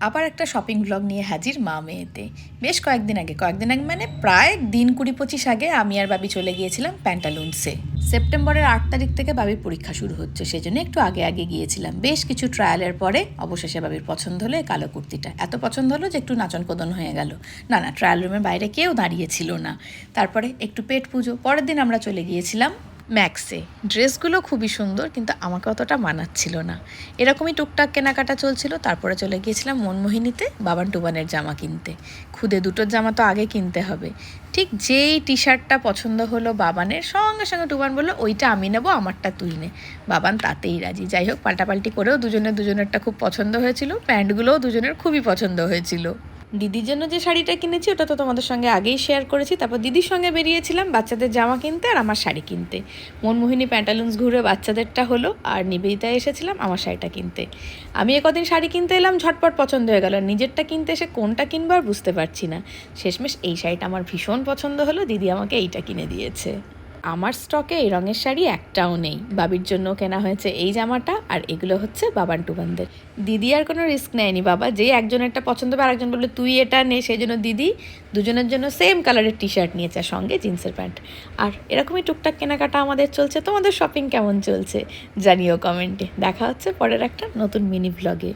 আবার একটা shopping blog নিয়ে হাজির মা মেয়েতে। বেশ কয়েকদিন আগে মানে প্রায় দিন 20-25 আগে আমি আর বাবি চলে গিয়েছিলাম প্যান্টালুন্সে। সেপ্টেম্বরের 8 তারিখ থেকে বাবির পরীক্ষা শুরু হচ্ছে, সেজন্য একটু আগে আগে গিয়েছিলাম। বেশ কিছু ট্রায়ালের পরে অবশেষে বাবির পছন্দ হলো এই কালো কুর্তিটা। এত পছন্দ হলো যে একটু নাচন কোদন হয়ে গেল। না না, ট্রায়াল রুমের বাইরে কেউ দাঁড়িয়েছিল না। তারপরে একটু পেট পুজো, পরের দিন আমরা চলে গিয়েছিলাম ম্যাক্সে। ড্রেসগুলো খুবই সুন্দর, কিন্তু আমাকে অতটা মানাচ্ছিল না। এরকমই টুকটাক কেনাকাটা চলছিল। তারপরে চলে গিয়েছিলাম মনমোহিনীতে বাবান টুবানের জামা কিনতে। খুদে দুটোর জামা তো আগে কিনতে হবে। ঠিক যেই টি শার্টটা পছন্দ হলো বাবানের, সঙ্গে সঙ্গে টুবান বললো ওইটা আমি নেবো, আমারটা তুই নে। বাবান তাতেই রাজি। যাই হোক, পাল্টাপাল্টি করেও দুজনেরটা খুব পছন্দ হয়েছিল। প্যান্টগুলোও দুজনের খুবই পছন্দ হয়েছিল। দিদির জন্য যে শাড়িটা কিনেছি ওটা তো তোমাদের সঙ্গে আগেই শেয়ার করেছি। তারপর দিদির সঙ্গে বেরিয়েছিলাম বাচ্চাদের জামা কিনতে আর আমার শাড়ি কিনতে। মনমোহিনী প্যান্টালুন্স ঘুরে বাচ্চাদেরটা হলো, আর নিবেদিতায় এসেছিলাম আমার শাড়িটা কিনতে। আমি একদিন শাড়ি কিনতে এলাম, ঝটপট পছন্দ হয়ে গেল। নিজেরটা কিনতে এসে কোনটা কিনবো আর বুঝতে পারছি না। শেষমেশ এই শাড়িটা আমার ভীষণ পছন্দ হলো, দিদি আমাকে এইটা কিনে দিয়েছে। আমার স্টকে এই রঙের শাড়ি একটাও নেই। বাবির জন্য কেনা হয়েছে এই জামাটা, আর এগুলো হচ্ছে বাবান টুবানদের। দিদি আর কোনো রিস্ক নেয়নি বাবা, যে একজনেরটা পছন্দ হবে আর একজন বললো তুই এটা নে, সেই জন্য দিদি দুজনের জন্য সেম কালারের টি শার্ট নিয়েছে, সঙ্গে জিন্সের প্যান্ট। আর এরকমই টুকটাক কেনাকাটা আমাদের চলছে। তোমাদের শপিং কেমন চলছে জানিও কমেন্টে। দেখা হচ্ছে পরের একটা নতুন মিনি ভ্লগে।